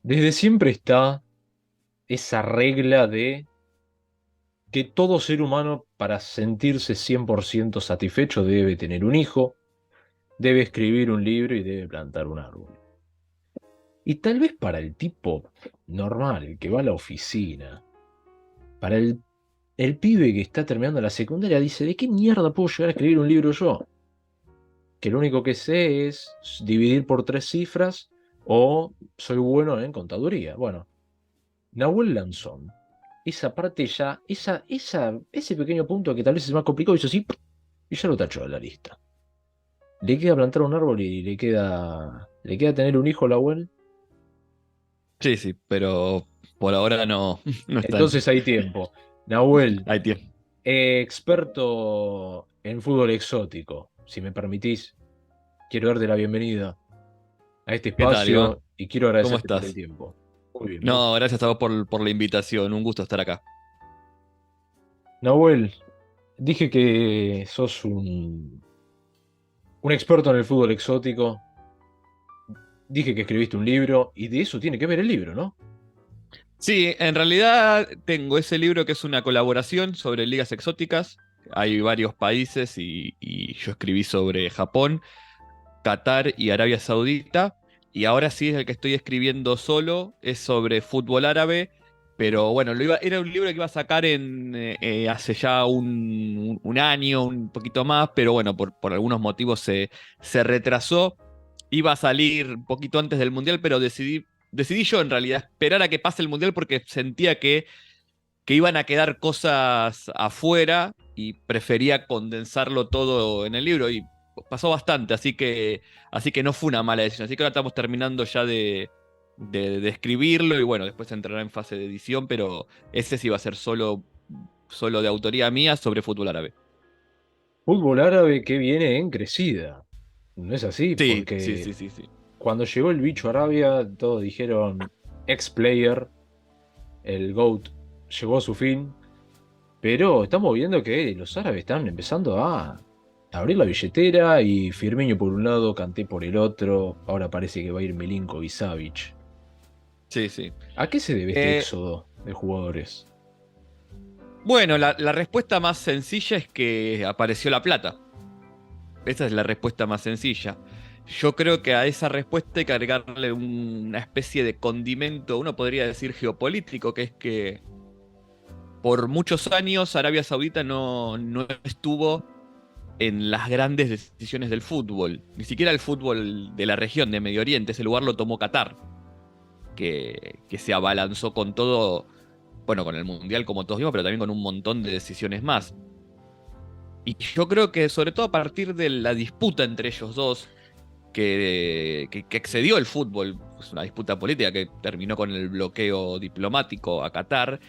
Desde siempre está esa regla de que todo ser humano, para sentirse 100% satisfecho, debe tener un hijo, debe escribir un libro y debe plantar un árbol. Y tal vez para el tipo normal, el que va a la oficina, para el pibe que está terminando la secundaria, dice, ¿de qué mierda puedo llegar a escribir un libro yo? Que lo único que sé es dividir por tres cifras o soy bueno en contaduría. Bueno, Nahuel Lanzón, esa parte ya, ese pequeño punto que tal vez es más complicado, hizo así y ya lo tachó de la lista. Le queda plantar un árbol y le queda tener un hijo a Nahuel. Sí, sí, pero por ahora no, no están. Entonces hay tiempo. Nahuel, Hay tiempo. experto en fútbol exótico, si me permitís, quiero darte la bienvenida a este ¿Qué tal, Iván? espacio y quiero ¿Cómo agradecerte por el estás? tiempo. Muy bien, muy No, bien. gracias a vos por la invitación. Un gusto estar acá. Nahuel, dije que sos un experto en el fútbol exótico. Dije que escribiste un libro y de eso tiene que ver el libro, ¿no? Sí, en realidad tengo ese libro que es una colaboración sobre ligas exóticas. Hay varios países y yo escribí sobre Japón, Qatar y Arabia Saudita. Y ahora sí es el que estoy escribiendo solo, es sobre fútbol árabe. Pero bueno, era un libro que iba a sacar hace ya un año, un poquito más, pero bueno, por algunos motivos se retrasó. Iba a salir un poquito antes del Mundial, pero decidí yo en realidad esperar a que pase el Mundial porque sentía que iban a quedar cosas afuera y prefería condensarlo todo en el libro y pasó bastante, así que no fue una mala decisión. Así que ahora estamos terminando ya de escribirlo y bueno, después entrará en fase de edición, pero ese sí va a ser solo de autoría mía sobre fútbol árabe. Fútbol árabe que viene en crecida. ¿No es así? Sí, sí, Porque sí, sí, sí. cuando llegó el bicho a Arabia, todos dijeron ex-player, el GOAT llegó a su fin, pero estamos viendo que los árabes están empezando a abrir la billetera y Firmino por un lado, Kanté por el otro, ahora parece que va a ir Milinkovic-Savic. Sí, sí. ¿A qué se debe este Eh, éxodo de jugadores? bueno, la respuesta más sencilla es que apareció la plata. Esa es la respuesta más sencilla. Yo creo que a esa respuesta hay que agregarle una especie de condimento, uno podría decir geopolítico, que es que por muchos años Arabia Saudita no estuvo en las grandes decisiones del fútbol, ni siquiera el fútbol de la región de Medio Oriente, ese lugar lo tomó Qatar, que se abalanzó con todo, bueno, con el Mundial como todos vimos, pero también con un montón de decisiones más. Y yo creo que sobre todo a partir de la disputa entre ellos dos, que excedió el fútbol, es una disputa política que terminó con el bloqueo diplomático a Qatar,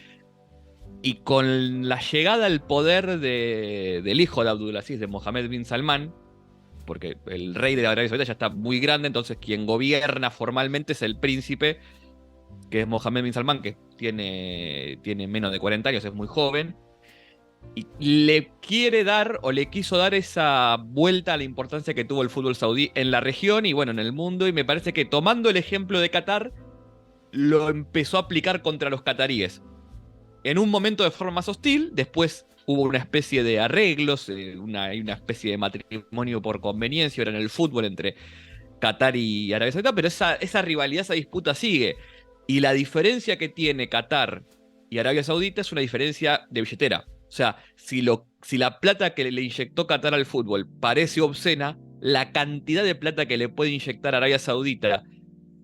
y con la llegada al poder del hijo de Abdulaziz, de Mohammed bin Salman, porque el rey de Arabia Saudita ya está muy grande, entonces quien gobierna formalmente es el príncipe, que es Mohammed bin Salman, que tiene menos de 40 años, es muy joven, y le quiere dar o le quiso dar esa vuelta a la importancia que tuvo el fútbol saudí en la región y bueno, en el mundo. Y me parece que tomando el ejemplo de Qatar, lo empezó a aplicar contra los cataríes. En un momento de forma más hostil, después hubo una especie de arreglos, hay una especie de matrimonio por conveniencia ahora en el fútbol entre Qatar y Arabia Saudita, pero esa rivalidad, esa disputa sigue. Y la diferencia que tiene Qatar y Arabia Saudita es una diferencia de billetera. O sea, si la plata que le inyectó Qatar al fútbol parece obscena, la cantidad de plata que le puede inyectar Arabia Saudita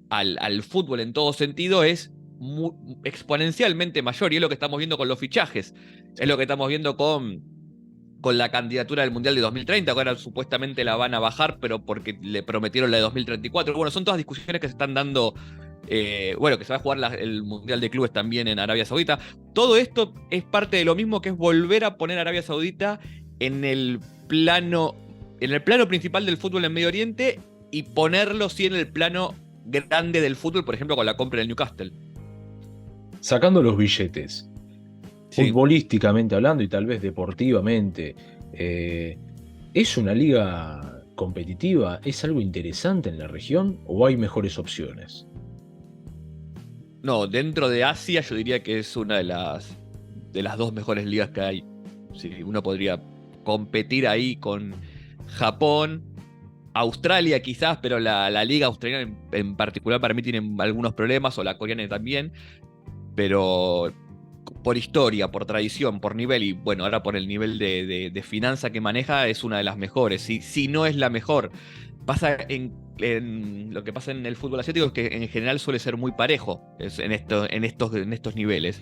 al fútbol en todo sentido es exponencialmente mayor. Y es lo que estamos viendo con los fichajes. Es lo que estamos viendo con la candidatura del Mundial de 2030, que ahora supuestamente la van a bajar, pero porque le prometieron la de 2034. Bueno, son todas discusiones que se están dando. Bueno, que se va a jugar el Mundial de Clubes también en Arabia Saudita. Todo esto es parte de lo mismo, que es volver a poner a Arabia Saudita en el plano, en el plano principal del fútbol en Medio Oriente y ponerlo sí en el plano grande del fútbol, por ejemplo, con la compra del Newcastle. Sacando los billetes, Sí. futbolísticamente hablando y tal vez deportivamente, eh, ¿es una liga competitiva? ¿Es algo interesante en la región o hay mejores opciones? No, dentro de Asia yo diría que es una de las dos mejores ligas que hay. Sí, uno podría competir ahí con Japón, Australia quizás, pero la liga australiana en particular para mí tiene algunos problemas, o la coreana también, pero por historia, por tradición, por nivel y bueno, ahora por el nivel de finanza que maneja es una de las mejores, si no es la mejor. Pasa en lo que pasa en el fútbol asiático es que en general suele ser muy parejo en estos niveles.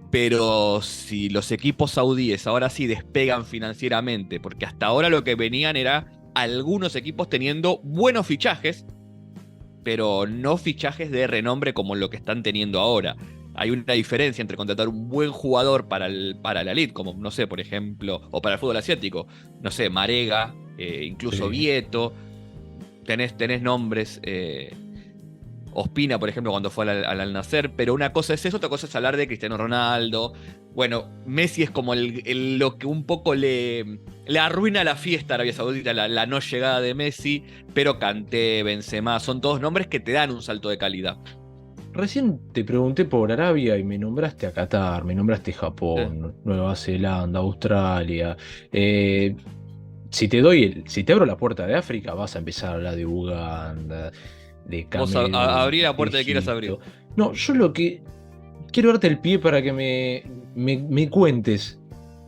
Pero si los equipos saudíes ahora sí despegan financieramente, porque hasta ahora lo que venían era algunos equipos teniendo buenos fichajes, pero no fichajes de renombre como lo que están teniendo ahora. Hay una diferencia entre contratar un buen jugador para la elite, como, no sé, por ejemplo, o para el fútbol asiático, no sé, Marega, incluso Sí. Vieto, tenés nombres, Ospina, por ejemplo, cuando fue al Nacer, pero una cosa es eso, otra cosa es hablar de Cristiano Ronaldo. Bueno, Messi es como lo que un poco le arruina la fiesta a Arabia Saudita, la no llegada de Messi, pero Kanté, Benzema, son todos nombres que te dan un salto de calidad. Recién te pregunté por Arabia y me nombraste a Qatar, me nombraste Sí. Japón, Nueva Zelanda, Australia. Eh, si te abro la puerta de África, vas a empezar a hablar de Uganda, de Vos Camerún, abrí la de puerta que quieras abrir. Egipto. No, yo lo que quiero darte el pie para que me cuentes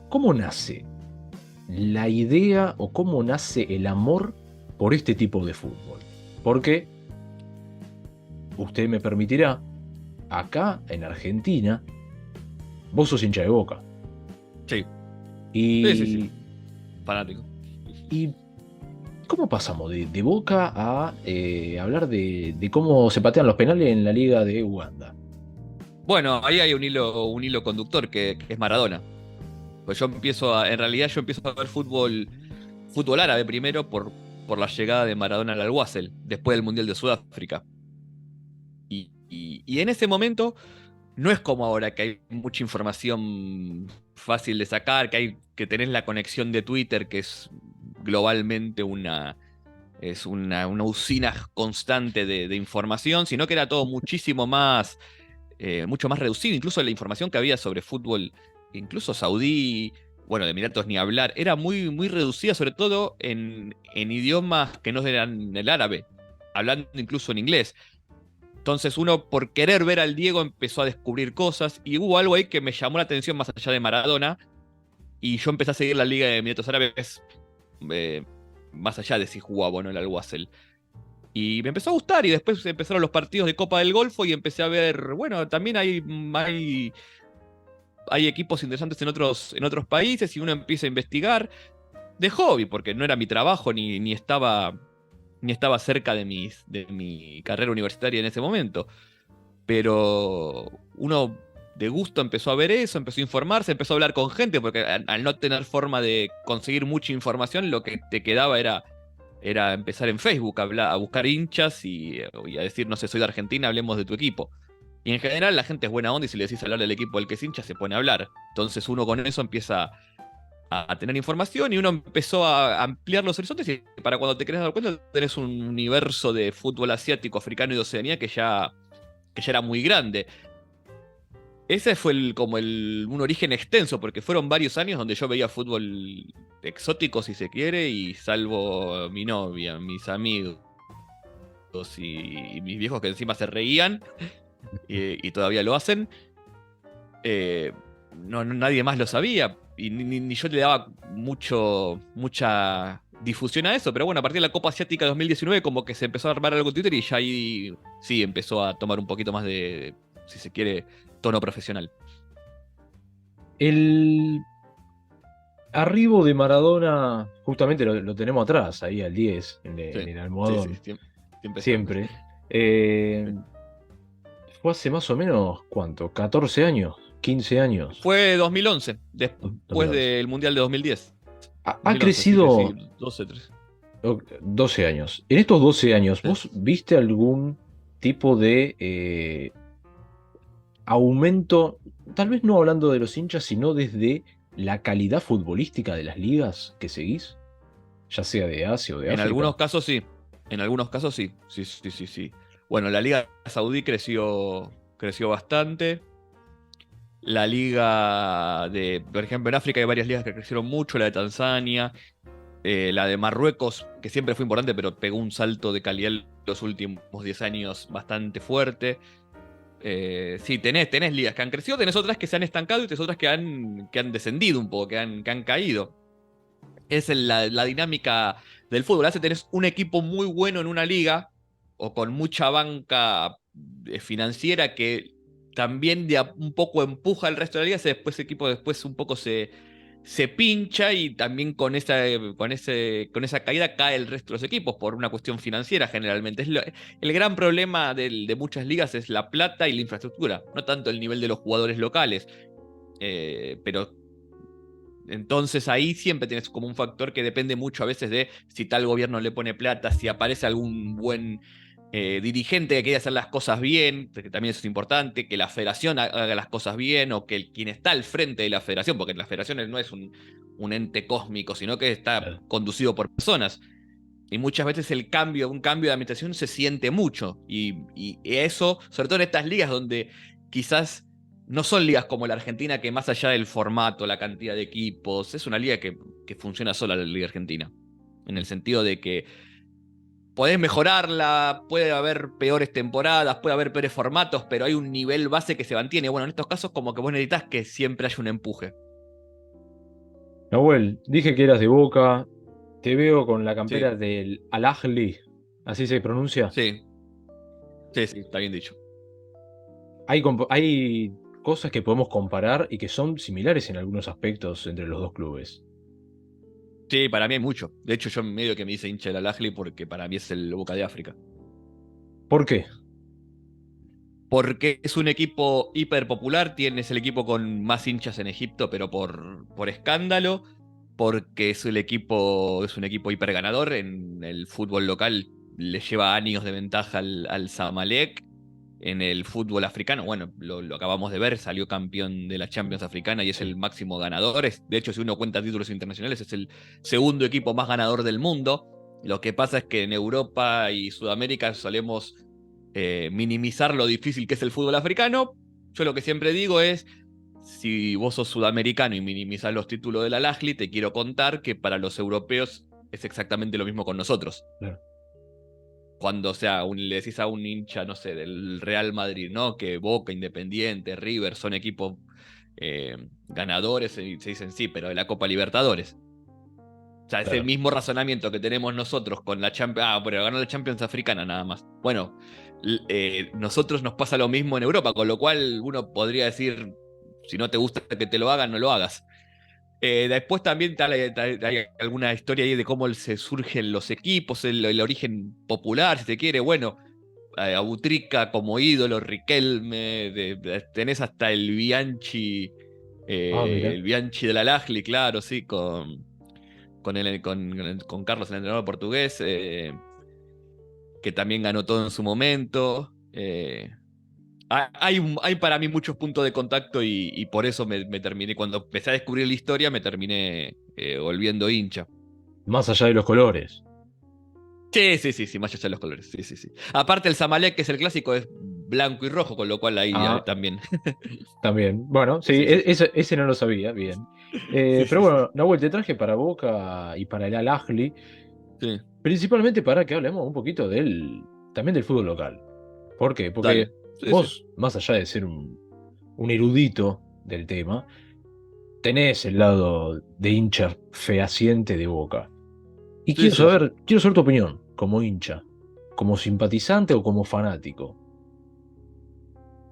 cómo nace la idea o cómo nace el amor por este tipo de fútbol. Porque usted me permitirá, acá en Argentina, vos sos hincha de Boca. Sí, sí, sí, sí. Y, Fanático. y ¿cómo pasamos de Boca a hablar de cómo se patean los penales en la liga de Uganda? Bueno, ahí hay un hilo conductor que es Maradona. Pues en realidad yo empiezo a ver fútbol árabe primero por la llegada de Maradona al Al-Wassel, después del Mundial de Sudáfrica. Y en ese momento no es como ahora que hay mucha información fácil de sacar, que tenés la conexión de Twitter, que es globalmente una usina constante de información, sino que era todo mucho más reducido. Incluso la información que había sobre fútbol, incluso saudí, bueno, de Emiratos ni hablar, era muy, muy reducida, sobre todo en idiomas que no eran el árabe, hablando incluso en inglés. Entonces uno, por querer ver al Diego, empezó a descubrir cosas y hubo algo ahí que me llamó la atención más allá de Maradona y yo empecé a seguir la Liga de Emiratos Árabes eh, más allá de si jugaba o no el Al-Wassel. Y me empezó a gustar y después empezaron los partidos de Copa del Golfo y empecé a ver, bueno, también hay equipos interesantes en otros países y uno empieza a investigar de hobby, porque no era mi trabajo ni estaba cerca de mi carrera universitaria en ese momento. Pero uno de gusto empezó a ver eso, empezó a informarse, empezó a hablar con gente, porque al no tener forma de conseguir mucha información, lo que te quedaba era empezar en Facebook a buscar hinchas y a decir, no sé, soy de Argentina, hablemos de tu equipo. Y en general la gente es buena onda y si le decís hablar del equipo del que es hincha, se pone a hablar. Entonces uno con eso empieza a tener información y uno empezó a ampliar los horizontes y para cuando te querés dar cuenta tenés un universo de fútbol asiático, africano y de Oceanía que ya era muy grande. Ese fue un origen extenso, porque fueron varios años donde yo veía fútbol exótico, si se quiere, y salvo mi novia, mis amigos y mis viejos que encima se reían, y todavía lo hacen, eh, nadie más lo sabía, y ni yo le daba mucha difusión a eso, pero bueno, a partir de la Copa Asiática 2019 como que se empezó a armar algo en Twitter y ya ahí sí empezó a tomar un poquito más de, si se quiere, tono profesional. El arribo de Maradona, justamente lo tenemos atrás, ahí al 10 en Sí, el sí, sí, almohadón, siempre está. siempre. Eh, Fue hace más o menos, ¿cuánto? ¿14 años? ¿15 años? Fue 2011, después 2011. del Mundial de 2010. Ha 2011, así que sí, crecido 12, 13. 12 años. En estos 12 años, Sí. ¿vos viste algún tipo de aumento, tal vez no hablando de los hinchas, sino desde la calidad futbolística de las ligas que seguís, ya sea de Asia o de En algunos África? casos sí, en algunos casos sí, sí, sí, sí, sí. Bueno, la Liga Saudí creció, creció bastante. La liga por ejemplo, en África hay varias ligas que crecieron mucho, la de Tanzania, la de Marruecos, que siempre fue importante, pero pegó un salto de calidad en los últimos 10 años bastante fuerte. Sí, tenés ligas que han crecido, tenés otras que se han estancado y tenés otras que han descendido un poco, que han caído. Es la dinámica del fútbol. Hace tenés un equipo muy bueno en una liga o con mucha banca financiera que también un poco empuja al resto de la liga. Ese equipo después un poco se pincha y también con esa caída cae el resto de los equipos por una cuestión financiera generalmente. El gran problema de muchas ligas es la plata y la infraestructura, no tanto el nivel de los jugadores locales. Pero entonces ahí siempre tienes como un factor que depende mucho a veces de si tal gobierno le pone plata, si aparece algún buen dirigente que quiere hacer las cosas bien, que también eso es importante, que la federación haga las cosas bien o que quien está al frente de la federación, porque la federación no es un ente cósmico, sino que está Claro. conducido por personas. Y muchas veces un cambio de administración se siente mucho. Y eso, sobre todo en estas ligas donde quizás no son ligas como la Argentina, que más allá del formato, la cantidad de equipos, es una liga que funciona sola la Liga Argentina. En el sentido de que podés mejorarla, puede haber peores temporadas, puede haber peores formatos, pero hay un nivel base que se mantiene. Bueno, en estos casos como que vos necesitas que siempre haya un empuje. Nahuel, dije que eras de Boca, te veo con la Sí, campera del Al-Ahly, ¿así se pronuncia? sí, sí, sí, está bien dicho. Hay cosas que podemos comparar y que son similares en algunos aspectos entre los dos clubes. Sí, para mí hay mucho. De hecho, yo medio que me hice hincha del Al-Ahly porque para mí es el Boca de África. ¿Por qué? Porque es un equipo hiper popular, es el equipo con más hinchas en Egipto, pero por escándalo, porque es un equipo hiper ganador. En el fútbol local le lleva años de ventaja al Zamalek. En el fútbol africano, bueno, lo acabamos de ver, salió campeón de la Champions Africana y es Sí. el máximo ganador. De hecho, si uno cuenta títulos internacionales, es el segundo equipo más ganador del mundo. Lo que pasa es que en Europa y Sudamérica solemos minimizar lo difícil que es el fútbol africano. Yo lo que siempre digo es, si vos sos sudamericano y minimizás los títulos del Al-Ahly, te quiero contar que para los europeos es exactamente lo mismo con nosotros. Claro. Cuando, o sea, le decís a un hincha, no sé, del Real Madrid, ¿no? Que Boca, Independiente, River son equipos ganadores, y se dicen sí, pero de la Copa Libertadores. O sea, es el Claro. mismo razonamiento que tenemos nosotros con la Champions. Ah, pero ganó la Champions Africana nada más. Bueno, nosotros nos pasa lo mismo en Europa, con lo cual uno podría decir, si no te gusta que te lo hagan, no lo hagas. Después también hay alguna historia ahí de cómo se surgen los equipos, el origen popular, si se quiere. Bueno, a Butrica como ídolo, Riquelme, tenés hasta Ah, mira. el Bianchi del Al-Ahly, claro, sí, con Carlos, el entrenador portugués, que también ganó todo en su momento. Hay para mí muchos puntos de contacto y por eso me terminé, cuando empecé a descubrir la historia, me terminé volviendo hincha. Más allá de los colores. Sí, sí, sí, sí, más allá de los colores. Sí, sí, sí. Aparte, el Zamalek, que es el clásico, es blanco y rojo, con lo cual ahí Ah, también. también. Bueno, sí, Sí, sí, sí. ese no lo sabía, bien. Sí, Pero sí, sí. bueno, Nahuel, te traje para Boca y para el Al-Ahly, Sí, principalmente para que hablemos un poquito también del fútbol local. ¿Por qué? Porque dale. Sí, sí. vos, más allá de ser un erudito del tema, tenés el lado de hincha fehaciente de Boca. Y Sí, sí, sí. quiero saber tu opinión, como hincha, como simpatizante o como fanático.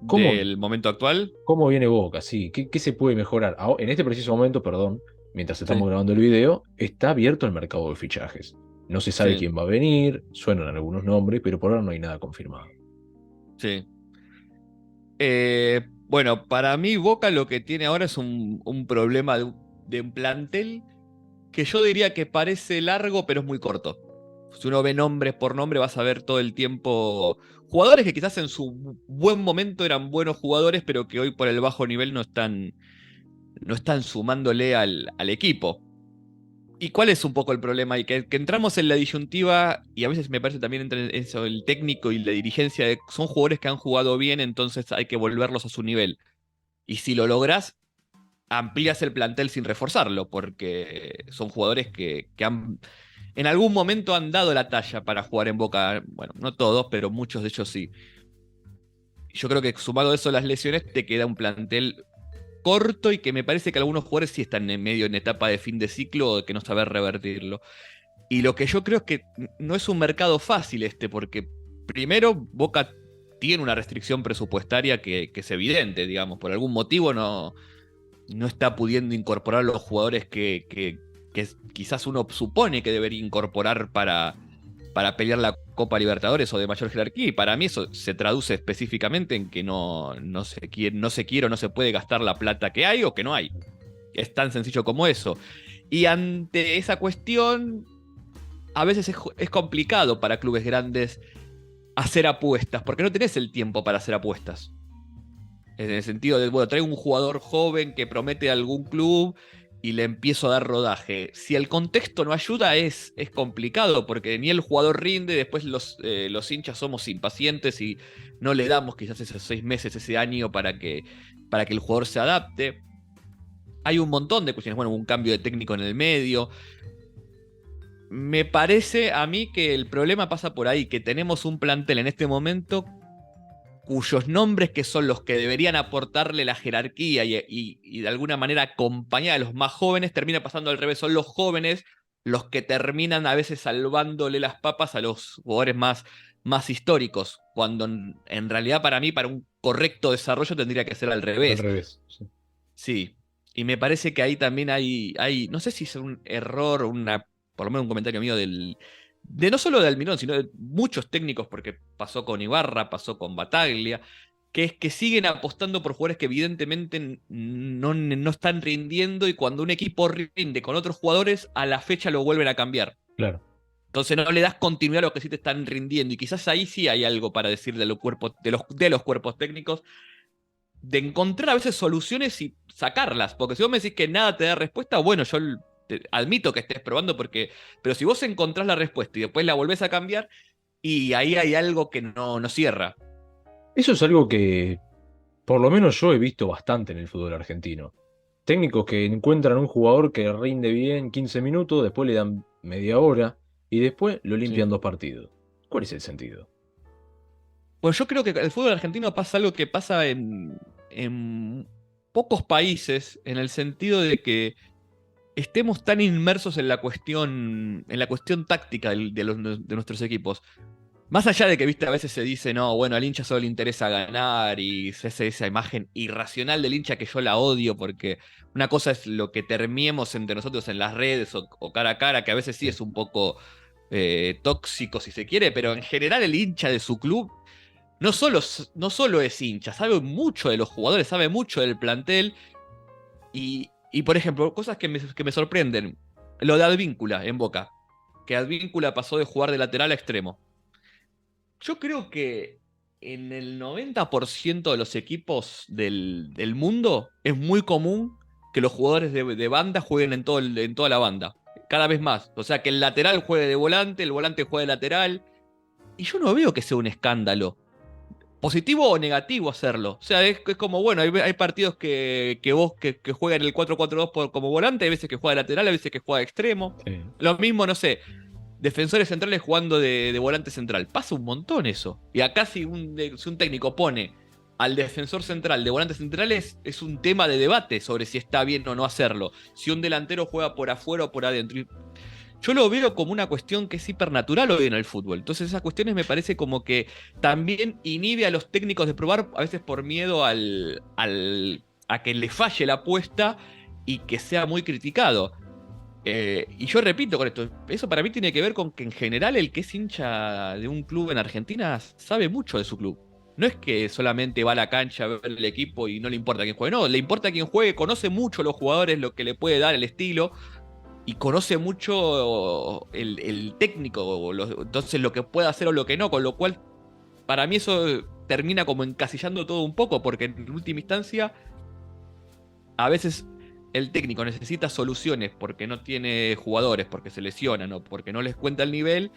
¿Cómo, Del momento actual. cómo viene Boca? Sí, ¿qué se puede mejorar? En este preciso momento, perdón, mientras Sí, estamos grabando el video, está abierto el mercado de fichajes. No se sabe sí, quién va a venir, suenan algunos nombres, pero por ahora no hay nada confirmado. sí. Bueno, para mí Boca lo que tiene ahora es un problema de un plantel que yo diría que parece largo, pero es muy corto. Si uno ve nombres por nombre, vas a ver todo el tiempo jugadores que quizás en su buen momento eran buenos jugadores, pero que hoy por el bajo nivel no están sumándole al equipo. ¿Y cuál es un poco el problema? Y que entramos en la disyuntiva, y a veces me parece también entra en eso, el técnico y la dirigencia, son jugadores que han jugado bien, entonces hay que volverlos a su nivel. Y si lo lográs, amplías el plantel sin reforzarlo, porque son jugadores que en algún momento han dado la talla para jugar en Boca. Bueno, no todos, pero muchos de ellos sí. Yo creo que sumado a eso las lesiones, te queda un plantel corto y que me parece que algunos jugadores sí están en medio en etapa de fin de ciclo o de que no saber revertirlo. Y lo que yo creo es que no es un mercado fácil porque primero Boca tiene una restricción presupuestaria que es evidente, digamos, por algún motivo no está pudiendo incorporar los jugadores que quizás uno supone que debería incorporar para pelear la Copa Libertadores o de mayor jerarquía. Y para mí eso se traduce específicamente en que no se quiere o no se puede gastar la plata que hay o que no hay. Es tan sencillo como eso. Y ante esa cuestión, a veces es complicado para clubes grandes hacer apuestas, porque no tenés el tiempo para hacer apuestas. En el sentido de, bueno, traigo un jugador joven que promete algún club y le empiezo a dar rodaje. Si el contexto no ayuda, es complicado, porque ni el jugador rinde, después los hinchas somos impacientes y no le damos quizás esos 6 meses, ese año para que el jugador se adapte. Hay un montón de cuestiones, bueno, un cambio de técnico en el medio. Me parece a mí que el problema pasa por ahí, que tenemos un plantel en este momento cuyos nombres, que son los que deberían aportarle la jerarquía y de alguna manera acompañar a los más jóvenes, termina pasando al revés. Son los jóvenes los que terminan a veces salvándole las papas a los jugadores más históricos, cuando en realidad para mí, para un correcto desarrollo, tendría que ser al Al revés. revés. Sí. Sí, y me parece que ahí también no sé si es un error, por lo menos un comentario mío de no solo de Almirón, sino de muchos técnicos, porque pasó con Ibarra, pasó con Bataglia, que es que siguen apostando por jugadores que evidentemente no están rindiendo y cuando un equipo rinde con otros jugadores, a la fecha lo vuelven a cambiar. Claro. Entonces no le das continuidad a los que sí te están rindiendo y quizás ahí sí hay algo para decir de los cuerpos, de los cuerpos técnicos de encontrar a veces soluciones y sacarlas. Porque si vos me decís que nada te da respuesta, bueno, yo admito que estés probando pero si vos encontrás la respuesta y después la volvés a cambiar, y ahí hay algo que no cierra. Eso es algo que, por lo menos yo he visto bastante en el fútbol argentino. Técnicos que encuentran un jugador que rinde bien 15 minutos, después le dan media hora y después lo limpian Sí. 2 partidos. ¿Cuál es el sentido? Pues yo creo que el fútbol argentino pasa algo que pasa en pocos países, en el sentido de que estemos tan inmersos en la cuestión táctica de nuestros equipos. Más allá de que, viste, a veces se dice, no, bueno, al hincha solo le interesa ganar y se hace esa imagen irracional del hincha que yo la odio, porque una cosa es lo que termiemos entre nosotros en las redes o cara a cara, que a veces sí Sí. es un poco tóxico si se quiere, pero en general el hincha de su club no solo es hincha, sabe mucho de los jugadores, sabe mucho del plantel y por ejemplo, cosas que me sorprenden. Lo de Advíncula en Boca, que Advíncula pasó de jugar de lateral a extremo. Yo creo que en el 90% de los equipos del mundo es muy común que los jugadores de banda jueguen en toda la banda. Cada vez más. O sea, que el lateral juegue de volante, el volante juegue de lateral. Y yo no veo que sea un escándalo. Positivo o negativo hacerlo. O sea, es como, bueno, hay partidos que juegan el 4-4-2 como volante, hay veces que juega de lateral, hay veces que juega de extremo. Sí. Lo mismo, no sé, defensores centrales jugando de volante central. Pasa un montón eso. Y acá si un técnico pone al defensor central de volante central es un tema de debate sobre si está bien o no hacerlo. Si un delantero juega por afuera o por adentro. Yo lo veo como una cuestión que es hipernatural hoy en el fútbol. Entonces esas cuestiones me parece como que también inhibe a los técnicos de probar, a veces por miedo a que le falle la apuesta y que sea muy criticado. Y yo repito con esto, eso para mí tiene que ver con que en general el que es hincha de un club en Argentina sabe mucho de su club. No es que solamente va a la cancha a ver el equipo y no le importa quién juegue, no, le importa quién juegue, conoce mucho a los jugadores, lo que le puede dar el estilo, y conoce mucho el técnico, entonces lo que puede hacer o lo que no, con lo cual para mí eso termina como encasillando todo un poco, porque en última instancia a veces el técnico necesita soluciones porque no tiene jugadores, porque se lesionan o porque no les cuenta el nivel,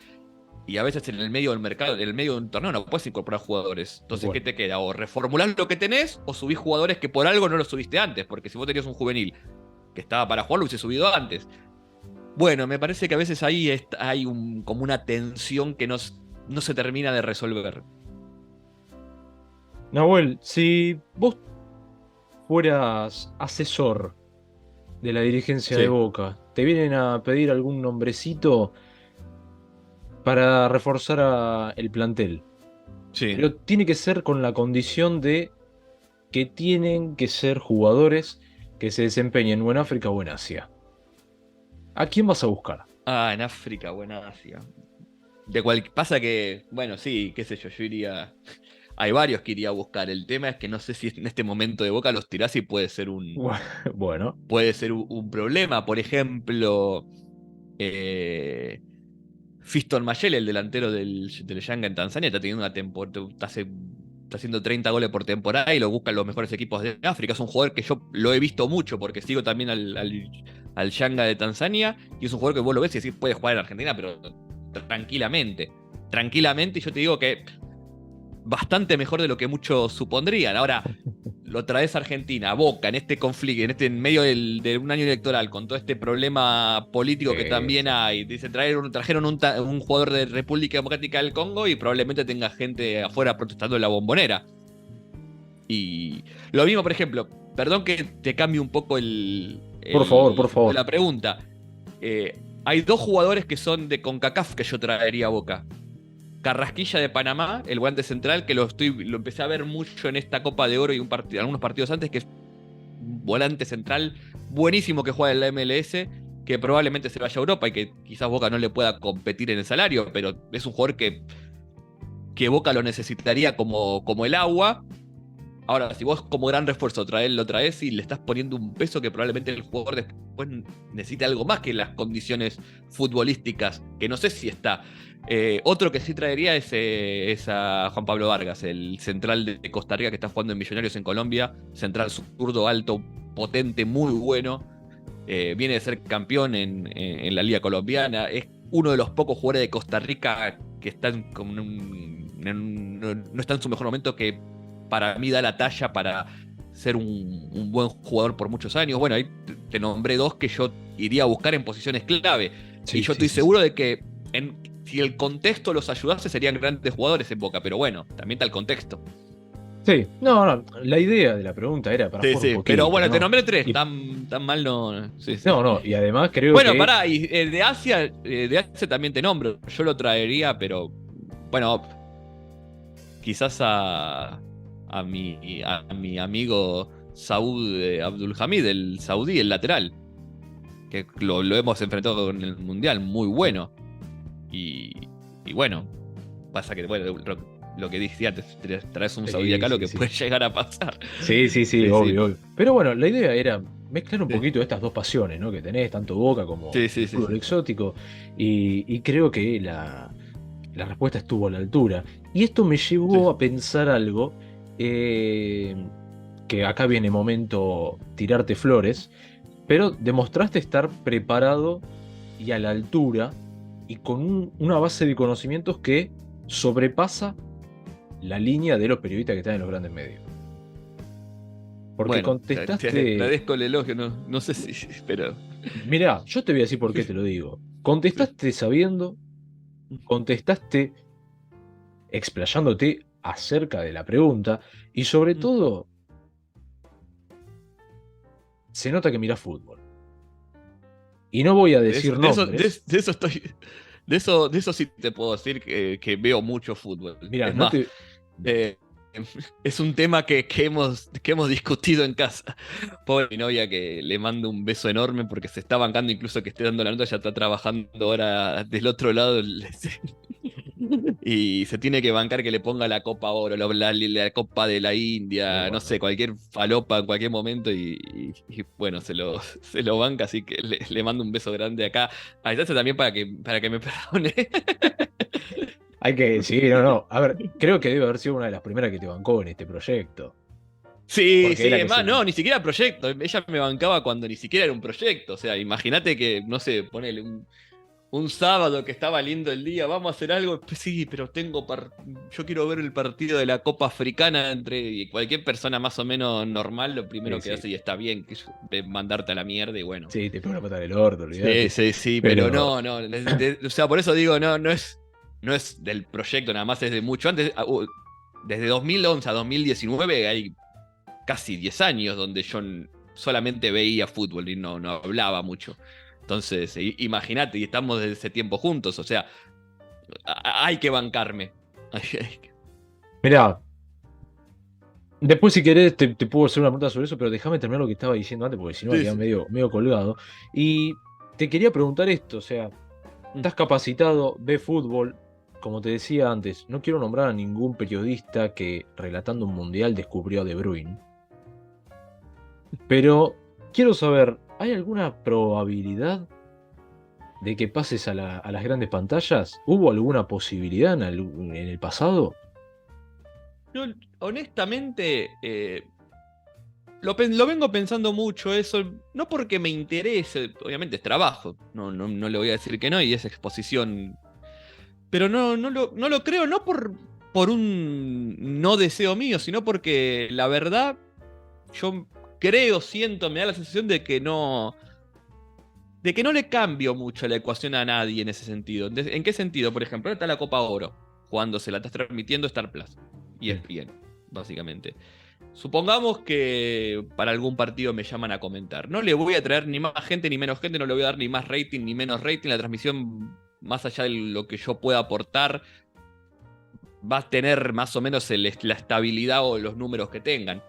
y a veces en el medio del mercado, en el medio de un torneo no puedes incorporar jugadores. Entonces, ¿qué Bueno, te queda? O reformulás lo que tenés o subís jugadores que por algo no los subiste antes, porque si vos tenías un juvenil que estaba para jugar, lo hubiese subido antes. Bueno, me parece que a veces ahí hay como una tensión que no se termina de resolver. Nahuel, si vos fueras asesor de la dirigencia de Sí, Boca, te vienen a pedir algún nombrecito para reforzar el plantel, sí. pero tiene que ser con la condición de que tienen que ser jugadores que se desempeñen o en África o en Asia. ¿A quién vas a buscar? Ah, en África, buena Asia. Pasa que, bueno, sí, qué sé yo, yo iría. Hay varios que iría a buscar. El tema es que no sé si en este momento de Boca los tirás y puede ser Bueno, un problema. Por ejemplo, Fiston Mayele, el delantero del Yanga en Tanzania, está teniendo una temporada, está haciendo 30 goles por temporada y lo buscan los mejores equipos de África. Es un jugador que yo lo he visto mucho porque sigo también al Yanga de Tanzania y es un jugador que vos lo ves y decís puede jugar en Argentina, pero tranquilamente. Tranquilamente, y yo te digo que bastante mejor de lo que muchos supondrían. Ahora, lo traes a Argentina, a Boca, en este conflicto, en medio de un año electoral, con todo este problema político que también sí. hay. Dice, trajeron un jugador de República Democrática del Congo y probablemente tenga gente afuera protestando en la Bombonera. Y lo mismo, por ejemplo, perdón que te cambie un poco Por favor, por la favor. pregunta. Hay dos jugadores que son de CONCACAF que yo traería a Boca. Carrasquilla de Panamá, el volante central, que lo empecé a ver mucho en esta Copa de Oro y algunos partidos antes, que es un volante central buenísimo que juega en la MLS, que probablemente se vaya a Europa y que quizás Boca no le pueda competir en el salario, pero es un jugador que Boca lo necesitaría como el agua. Ahora, si vos como gran refuerzo lo traes y le estás poniendo un peso que probablemente el jugador después necesite algo más que las condiciones futbolísticas, que no sé si está. Otro que sí traería es a Juan Pablo Vargas, el central de Costa Rica que está jugando en Millonarios en Colombia, central zurdo, alto, potente, muy bueno. Viene de ser campeón en la Liga Colombiana. Es uno de los pocos jugadores de Costa Rica que están no está en su mejor momento, que para mí da la talla para ser un buen jugador por muchos años. Bueno, ahí te nombré dos que yo iría a buscar en posiciones clave. Y Sí, yo sí, estoy sí, sí. seguro de que si el contexto los ayudase serían grandes jugadores en Boca. Pero bueno, también está el contexto. Sí, no, no, la idea de la pregunta era para Sí, jugar un sí. Pero poquito, bueno, te ¿no? nombré tres. Y Tan mal no. Sí, sí. no, no, y además creo Bueno, que pará, y de Asia también te nombro. Yo lo traería, pero bueno, quizás a mi amigo Saúd Abdul Hamid, el saudí, el lateral, que lo hemos enfrentado en el Mundial, muy bueno. Y, y bueno, pasa que bueno, lo que dije antes, traes un saudí sí, acá, lo sí, que sí. puede llegar a pasar. Sí, sí, sí, Sí, sí, obvio, obvio. Pero bueno, la idea era mezclar un sí, poquito estas dos pasiones, ¿no? Que tenés, tanto Boca como sí, el sí, sí, fútbol sí. exótico. Y creo que la respuesta estuvo a la altura. Y esto me Sí. llevó a pensar algo, eh, que acá viene momento tirarte flores, pero demostraste estar preparado y a la altura y con una base de conocimientos que sobrepasa la línea de los periodistas que están en los grandes medios. Porque Bueno, te contestaste, agradezco el elogio, no sé si, pero mirá, yo te voy a decir por qué te lo digo. sí. Contestaste sabiendo, contestaste explayándote acerca de la pregunta y sobre todo se nota que mirás fútbol. Y no voy a De eso, decir de eso, de, nombres. de eso estoy. De eso sí te puedo decir que veo mucho fútbol. Mirá, Es no más, te... eh, es un tema que hemos discutido en casa. Pobre mi novia, que le mando un beso enorme porque se está bancando, incluso que esté dando la nota, ya está trabajando ahora del otro lado y se tiene que bancar que le ponga la Copa Oro, la Copa de la India, no sé, Bueno, cualquier falopa en cualquier momento y bueno, se lo banca, así que le mando un beso grande acá a Italia también para que me perdone. hay que... Sí, no, no. A ver, creo que debe haber sido una de las primeras que te bancó en este proyecto. Sí, Porque es sí, la es que más, se... no, ni siquiera proyecto. Ella me bancaba cuando ni siquiera era un proyecto. O sea, imagínate que, no sé, ponele un sábado que estaba lindo el día, vamos a hacer algo. Pues sí, pero yo quiero ver el partido de la Copa Africana entre y cualquier persona más o menos normal. Lo Sí, primero que sí, hace y está bien, que es mandarte a la mierda y bueno. sí, te pego una pata del orto, Sí, olvídate. sí, sí, pero Pero, no, no. O sea, por eso digo, no, no es del proyecto nada más, es de mucho antes. Desde 2011 a 2019 hay casi 10 años donde yo solamente veía fútbol y no hablaba mucho. Entonces, imagínate, y estamos desde ese tiempo juntos, o sea, hay que bancarme. mirá, después si querés te puedo hacer una pregunta sobre eso, pero déjame terminar lo que estaba diciendo antes, porque si no me Sí, queda sí. medio colgado. Y te quería preguntar esto, o sea, Mm. estás capacitado, ves fútbol, como te decía antes, no quiero nombrar a ningún periodista que relatando un mundial descubrió a De Bruyne, pero quiero saber, ¿hay alguna probabilidad de que pases a las grandes pantallas? ¿Hubo alguna posibilidad en el pasado? Yo, honestamente, lo vengo pensando mucho eso, no porque me interese, obviamente es trabajo, no le voy a decir que no, y es exposición, pero no lo creo, no por un no deseo mío, sino porque la verdad, yo creo, siento, me da la sensación de que no le cambio mucho la ecuación a nadie en ese sentido. ¿En qué sentido? Por ejemplo, ahora está la Copa Oro, jugándose, la estás transmitiendo Star Plus y Mm, ESPN, básicamente. Supongamos que para algún partido me llaman a comentar. No le voy a traer ni más gente ni menos gente, no le voy a dar ni más rating ni menos rating. La transmisión, más allá de lo que yo pueda aportar, va a tener más o menos la estabilidad o los números que tengan.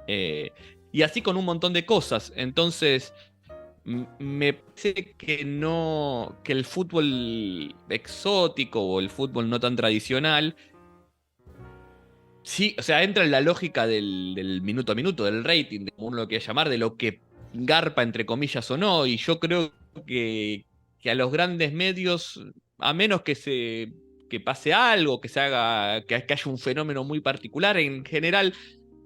Eh, y así con un montón de cosas. Entonces, me parece que no, que el fútbol exótico o el fútbol no tan tradicional, sí, o sea, entra en la lógica del minuto a minuto, del rating, de como uno lo quiera llamar, de lo que garpa entre comillas o no, y yo creo que a los grandes medios, a menos que pase algo, que se haga, que haya un fenómeno muy particular, en general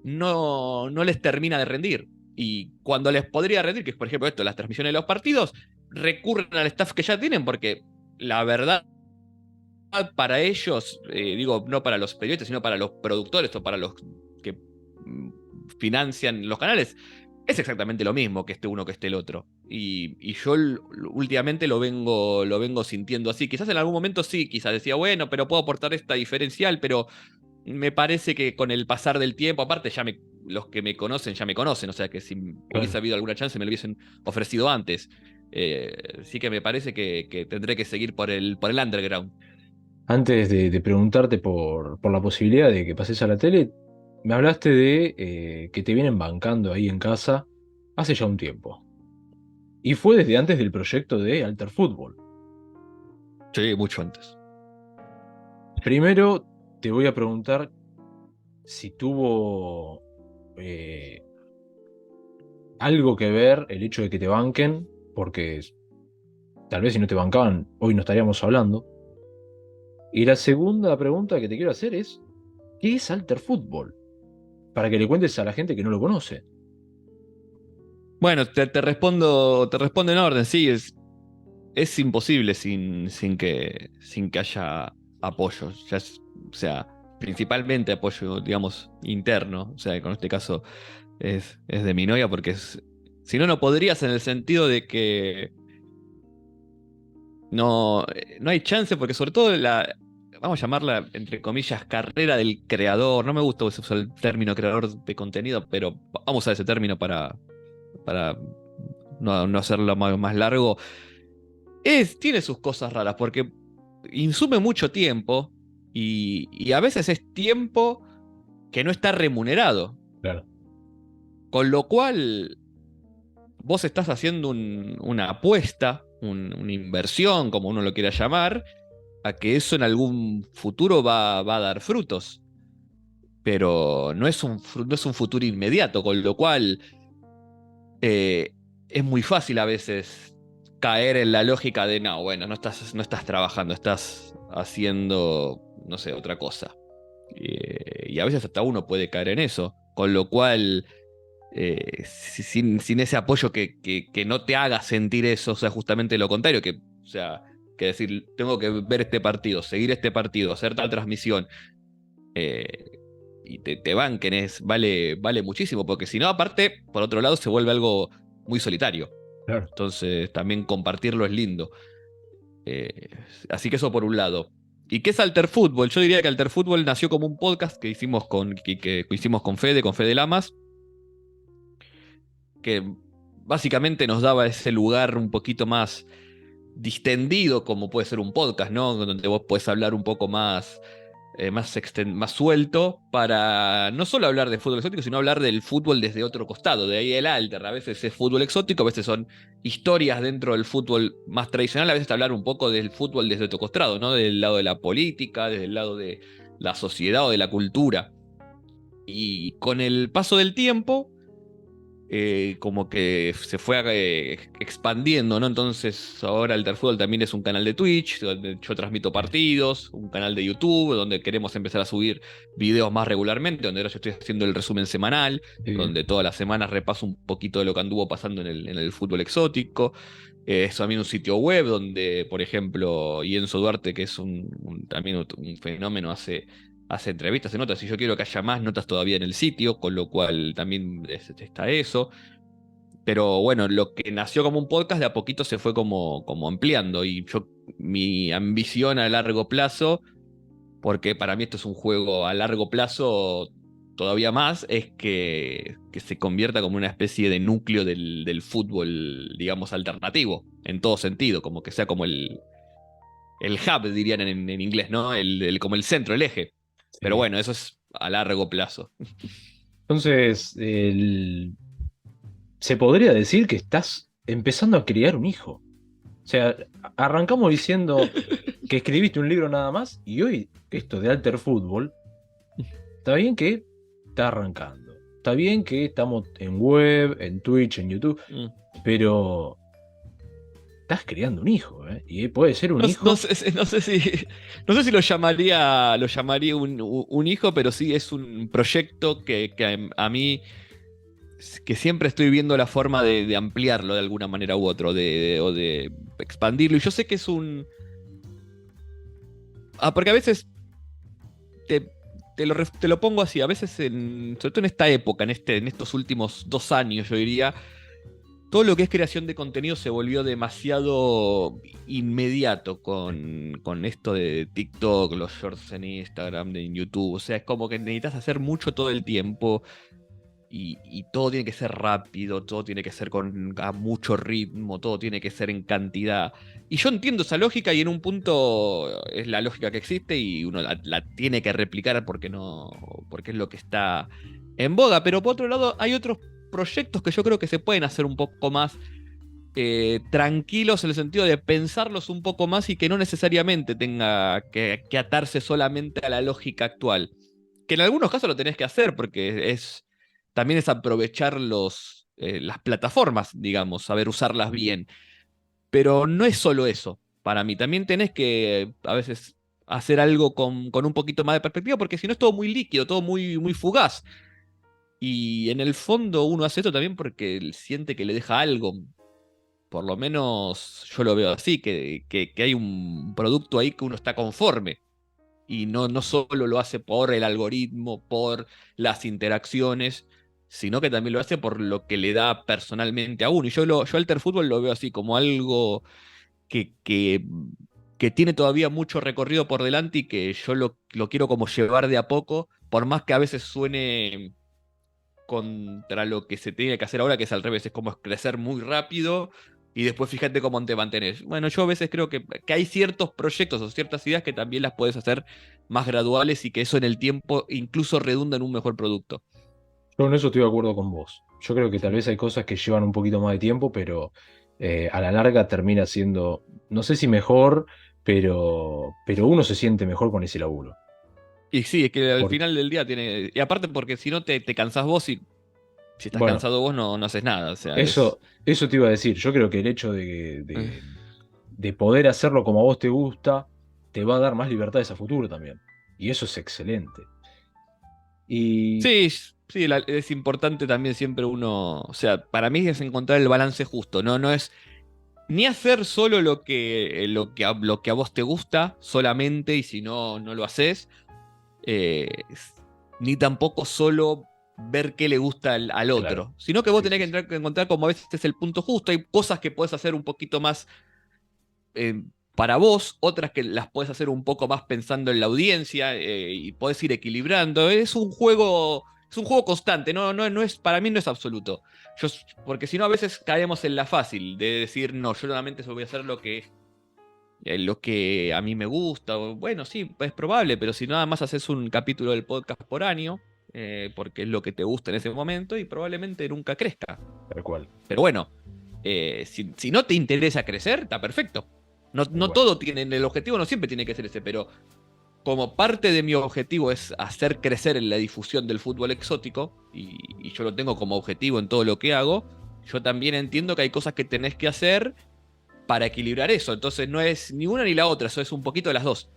no les termina de rendir. Y cuando les podría rendir, que es por ejemplo esto, las transmisiones de los partidos, recurren al staff que ya tienen, porque la verdad para ellos, digo, no para los periodistas, sino para los productores o para los que financian los canales, es exactamente lo mismo que esté uno que esté el otro. Y yo últimamente lo vengo sintiendo así. Quizás en algún momento sí, quizás decía, bueno, pero puedo aportar esta diferencial, pero me parece que con el pasar del tiempo, aparte los que me conocen ya me conocen, o sea que si hubiese claro. habido alguna chance me lo hubiesen ofrecido antes. Sí que me parece que tendré que seguir por el underground. Antes de preguntarte por la posibilidad de que pases a la tele, me hablaste de que te vienen bancando ahí en casa hace ya un tiempo. Y fue desde antes del proyecto de Alter Fútbol. Sí, mucho antes. Primero te voy a preguntar si tuvo eh, algo que ver el hecho de que te banquen, porque tal vez si no te bancaban, hoy no estaríamos hablando. Y la segunda pregunta que te quiero hacer es, ¿qué es Alter Fútbol? Para que le cuentes a la gente que no lo conoce. Bueno, te respondo en orden, sí, es imposible sin que haya apoyo. O sea, principalmente apoyo, digamos, interno. O sea, con este caso es de mi novia, porque si no, no podrías en el sentido de que no hay chance, porque sobre todo vamos a llamarla, entre comillas, carrera del creador. No me gusta usar el término creador de contenido, pero vamos a usar ese término para no hacerlo más largo. Tiene sus cosas raras, porque insume mucho tiempo y a veces es tiempo que no está remunerado. Claro. Con lo cual, vos estás haciendo una apuesta, una inversión, como uno lo quiera llamar, a que eso en algún futuro va a dar frutos. Pero no es un futuro inmediato, con lo cual eh, es muy fácil a veces caer en la lógica de, no, bueno, no estás trabajando, estás haciendo, no sé, otra cosa. Y a veces hasta uno puede caer en eso. Con lo cual, sin ese apoyo que no te haga sentir eso, o sea, justamente lo contrario, o sea, que decir, tengo que ver este partido, seguir este partido, hacer tal transmisión, eh, y te banquen, vale muchísimo, porque si no, aparte, por otro lado, se vuelve algo muy solitario. Claro. Entonces, también compartirlo es lindo. Eh, Así que eso por un lado. ¿Y qué es Alter Fútbol? Yo diría que Alter Fútbol nació como un podcast que hicimos con Fede Lamas, que básicamente nos daba ese lugar un poquito más distendido, como puede ser un podcast, ¿no? Donde vos podés hablar un poco más suelto, para no solo hablar de fútbol exótico, sino hablar del fútbol desde otro costado. De ahí el alter. A veces es fútbol exótico, a veces son historias dentro del fútbol más tradicional, a veces hablar un poco del fútbol desde otro costado, ¿no? Del lado de la política, desde el lado de la sociedad o de la cultura. Y con el paso del tiempo, como que se fue expandiendo, ¿no? Entonces ahora Alterfútbol también es un canal de Twitch, donde yo transmito partidos, un canal de YouTube, donde queremos empezar a subir videos más regularmente, donde ahora yo estoy haciendo el resumen semanal, Sí. donde todas las semanas repaso un poquito de lo que anduvo pasando en el fútbol exótico. Es también un sitio web donde, por ejemplo, Ienzo Duarte, que es también un fenómeno, hace entrevistas, hace notas, y yo quiero que haya más notas todavía en el sitio, con lo cual también está eso. Pero bueno, lo que nació como un podcast de a poquito se fue como ampliando, y mi ambición a largo plazo, porque para mí esto es un juego a largo plazo todavía más, es que se convierta como una especie de núcleo del fútbol, digamos, alternativo, en todo sentido, como que sea como el hub, dirían en inglés, ¿no? Como el centro, el eje. Pero Sí. bueno, eso es a largo plazo. Entonces, se podría decir que estás empezando a criar un hijo. O sea, arrancamos diciendo que escribiste un libro nada más y hoy esto de Alter Fútbol, está bien que está arrancando. Está bien que estamos en web, en Twitch, en YouTube, Mm. pero estás criando un hijo, ¿eh? Y puede ser un No, no hijo. sé, no sé si lo llamaría un hijo, pero sí es un proyecto que a mí, que siempre estoy viendo la forma de ampliarlo de alguna manera u otra, o de expandirlo. Y yo sé que es porque a veces te, te lo pongo así, a veces, sobre todo en esta época, en estos últimos 2 años, yo diría, todo lo que es creación de contenido se volvió demasiado inmediato con esto de TikTok, los shorts en Instagram, en YouTube. O sea, es como que necesitas hacer mucho todo el tiempo, y todo tiene que ser rápido, todo tiene que ser a mucho ritmo, todo tiene que ser en cantidad. Y yo entiendo esa lógica, y en un punto es la lógica que existe y uno la tiene que replicar porque no, porque es lo que está en boga. Pero por otro lado, hay otros proyectos que yo creo que se pueden hacer un poco más tranquilos, en el sentido de pensarlos un poco más, y que no necesariamente tenga que atarse solamente a la lógica actual. Que en algunos casos lo tenés que hacer, porque también es aprovechar las plataformas, digamos, saber usarlas bien. Pero no es solo eso. Para mí, también tenés que a veces hacer algo con un poquito más de perspectiva, porque si no es todo muy líquido, todo muy, muy fugaz. Y en el fondo uno hace esto también porque él siente que le deja algo. Por lo menos yo lo veo así, que hay un producto ahí que uno está conforme. Y no solo lo hace por el algoritmo, por las interacciones, sino que también lo hace por lo que le da personalmente a uno. Y yo Alter Fútbol lo veo así, como algo que, que, que tiene todavía mucho recorrido por delante, y que yo lo quiero como llevar de a poco, por más que a veces suene contra lo que se tiene que hacer ahora, que es al revés, es como crecer muy rápido y después fíjate cómo te mantenés. Bueno, yo a veces creo que hay ciertos proyectos o ciertas ideas que también las puedes hacer más graduales, y que eso en el tiempo incluso redunda en un mejor producto. Yo en eso estoy de acuerdo con vos. Yo creo que tal vez hay cosas que llevan un poquito más de tiempo, pero a la larga termina siendo, no sé si mejor, pero uno se siente mejor con ese laburo. Y sí, es que al Por- final del día tiene. Y aparte, porque si no te cansás vos, y si estás bueno, cansado vos no haces nada. O sea, eso te iba a decir. Yo creo que el hecho de poder hacerlo como a vos te gusta, te va a dar más libertades a futuro también. Y eso es excelente. Y Sí, Sí, es importante también siempre uno, o sea, para mí es encontrar el balance justo, ¿no? No es ni hacer solo lo que a vos te gusta solamente y si no, no lo haces, ni tampoco solo ver qué le gusta al Claro. otro, sino que vos Sí, tenés sí, que sí. encontrar como a veces es el punto justo, hay cosas que podés hacer un poquito más para vos, otras que las podés hacer un poco más pensando en la audiencia y podés ir equilibrando. Es un juego constante, no es, para mí no es absoluto. Porque si no, a veces caemos en la fácil de decir, no, yo solamente voy a hacer lo que a mí me gusta. Bueno, sí, es probable, pero si nada más haces un capítulo del podcast por año, porque es lo que te gusta en ese momento y probablemente nunca crezca. Tal cual, Pero bueno, si no te interesa crecer, está perfecto. No, tal no cual. todo tiene, el objetivo no siempre tiene que ser ese, pero como parte de mi objetivo es hacer crecer en la difusión del fútbol exótico, y yo lo tengo como objetivo en todo lo que hago, yo también entiendo que hay cosas que tenés que hacer para equilibrar eso. Entonces no es ni una ni la otra, eso es un poquito de las dos.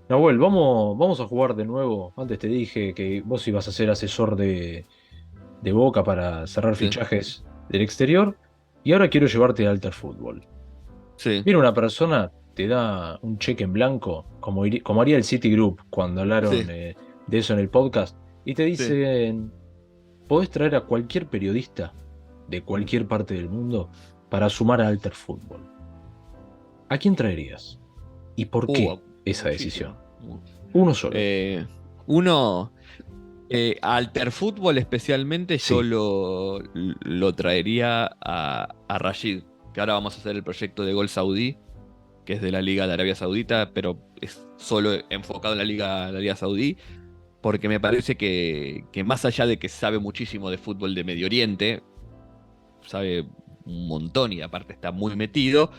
Nahuel, vamos a jugar de nuevo. Antes te dije que vos ibas a ser asesor de Boca para cerrar Sí, fichajes del exterior. Y ahora quiero llevarte al Alter Fútbol. sí, Viene una persona, te da un cheque en blanco, como haría el Citigroup cuando sí, hablaron de eso en el podcast, y te sí. dicen, podés traer a cualquier periodista de cualquier parte del mundo para sumar a Alter Fútbol. ¿A quién traerías? ¿Y por qué esa decisión? Muchísimo. Uno solo. Eh, uno, Alter Fútbol especialmente, yo Sí, lo traería a Rashid, que ahora vamos a hacer el proyecto de Gol Saudí, que es de la Liga de Arabia Saudita, pero es solo enfocado en la Liga de Arabia Saudí, porque me parece que más allá de que sabe muchísimo de fútbol de Medio Oriente, sabe un montón y aparte está muy metido,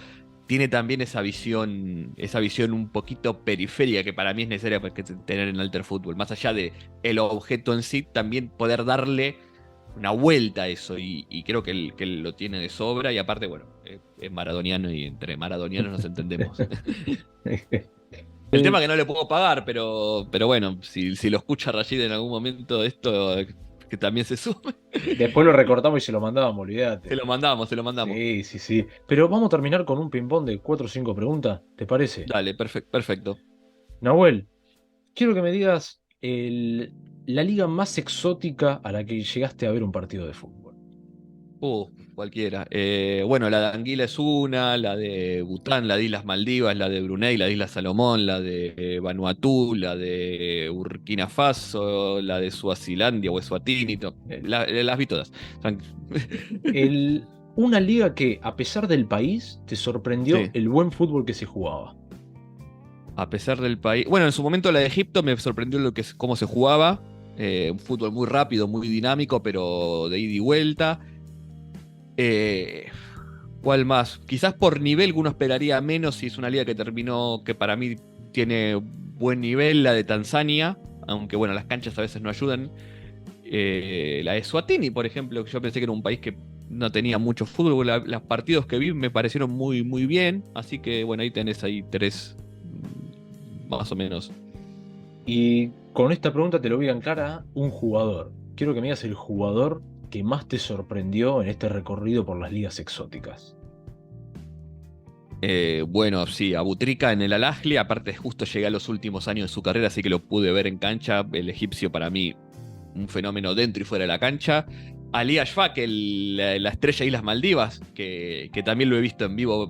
tiene también esa visión un poquito periférica que para mí es necesaria tener en Alter Fútbol. Más allá de el objeto en sí, también poder darle una vuelta a eso. Y creo que él lo tiene de sobra. Y aparte, bueno, es maradoniano y entre maradonianos nos entendemos. El tema es que no le puedo pagar, pero bueno, si lo escucha Rashid en algún momento de esto, que también se sume, Después lo recortamos y se lo mandábamos, se olvídate. lo mandamos, se lo mandamos. Sí, sí, sí. Pero vamos a terminar con un ping-pong de 4 o 5 preguntas, ¿te parece? Dale, perfecto. Nahuel, quiero que me digas la liga más exótica a la que llegaste a ver un partido de fútbol. Cualquiera. Bueno, la de Anguila es una, la de Bután, la de Islas Maldivas, la de Brunei, la de Islas Salomón, la de Vanuatu, la de Burkina Faso, la de Suazilandia o Eswatini, las vi todas. Tran- Una liga que, a pesar del país, te sorprendió Sí, el buen fútbol que se jugaba. a pesar del país. Bueno, en su momento la de Egipto me sorprendió cómo se jugaba. Un fútbol muy rápido, muy dinámico, pero de ida y vuelta. Eh, ¿Cuál más? Quizás por nivel uno esperaría menos si es una liga que terminó, que para mí tiene buen nivel, la de Tanzania, aunque bueno, las canchas a veces no ayudan. La de Swatini, por ejemplo, que yo pensé que era un país que no tenía mucho fútbol, los partidos que vi me parecieron muy, muy bien, así que bueno, ahí tenés ahí tres, más o menos. Y con esta pregunta te lo voy a anclar a un jugador. Quiero que me digas el jugador que más te sorprendió en este recorrido por las ligas exóticas. Bueno, sí, Abutrika en el Al-Ahly, aparte justo llegué a los últimos años de su carrera, así que lo pude ver en cancha. El egipcio para mí un fenómeno dentro y fuera de la cancha. Ali Ashfaq, la estrella de Islas Maldivas, que también lo he visto en vivo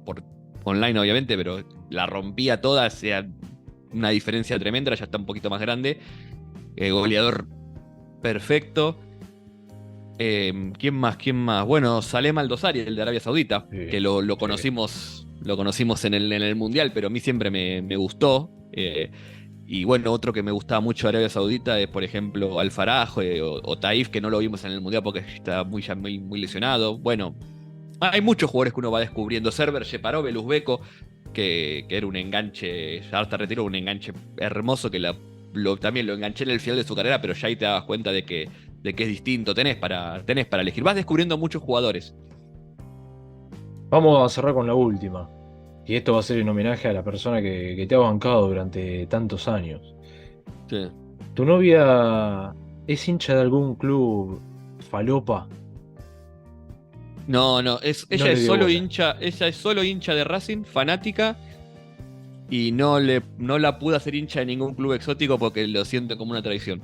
por online, obviamente, pero la rompía toda, hacía una diferencia tremenda, ya está un poquito más grande. Goleador perfecto. ¿Quién más? ¿Quién más? Bueno, Salem Aldosari, el de Arabia Saudita, que Sí. lo conocimos en el Mundial, pero a mí siempre me gustó. Y bueno, otro que me gustaba mucho de Arabia Saudita es, por ejemplo, Al-Faraj o Taif, que no lo vimos en el Mundial porque está ya muy lesionado. Bueno, hay muchos jugadores que uno va descubriendo. Server Sheparov, el uzbeco, que era un enganche, ya hasta retiró un enganche hermoso que también lo enganché en el final de su carrera, pero ya ahí te das cuenta de que es distinto. Tenés para elegir. Vas descubriendo muchos jugadores. Vamos a cerrar con la última. Y esto va a ser en homenaje a la persona que te ha bancado durante tantos años. Sí. ¿Tu novia ¿Es hincha de algún club falopa? No, No ella le es dio solo bola. hincha, ella es solo hincha de Racing, fanática, y no la pude hacer hincha de ningún club exótico porque lo siento como una traición.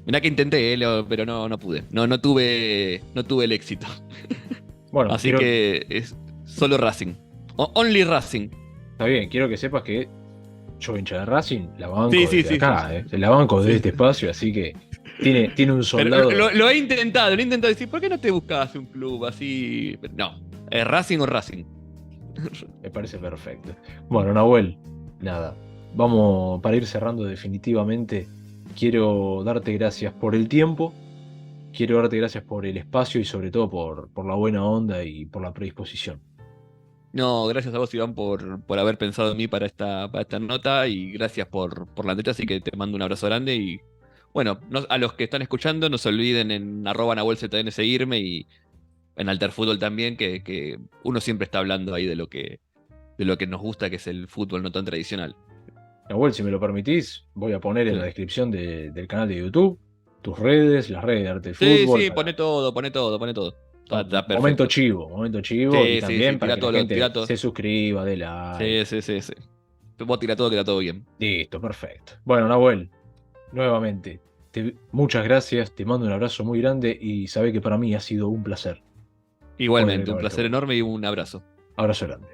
Mirá que intenté, pero no pude. No tuve el éxito. Bueno, Así que es solo Racing. Only Racing. está bien, quiero que sepas que yo hincha de Racing, la banco Sí, sí, desde sí, sí, acá, sí. La banco desde Sí. este espacio, así que tiene un Pero soldado. lo he intentado decir, ¿por qué no te buscabas un club así? Pero no, ¿es Racing o Racing? Me parece perfecto. Bueno, Nahuel, nada. Vamos para ir cerrando definitivamente. Quiero darte gracias por el tiempo, quiero darte gracias por el espacio y sobre todo por la buena onda y por la predisposición. No, gracias a vos, Iván, por haber pensado en mí para esta nota y gracias por la neta, así que te mando un abrazo grande y bueno, a los que están escuchando, no se olviden en @NahuelZN seguirme y en Alterfútbol también, que uno siempre está hablando ahí de lo que nos gusta, que es el fútbol no tan tradicional. Nahuel, si me lo permitís, voy a poner en la Sí, descripción del canal de YouTube tus redes, las redes de Arte del sí, Fútbol, sí, para pone todo, pone todo, pone todo. Está perfecto. momento chivo y Sí, sí, sí, también para tira que la todo, gente tira todo. se suscriba, dé like. Sí, sí, sí, sí. Vos tira todo, queda todo bien. Listo, perfecto. Bueno, Nahuel, nuevamente, muchas gracias, te mando un abrazo muy grande y sabe que para mí ha sido un placer poder Igualmente, un grabar este placer momento. enorme y un abrazo. Abrazo grande.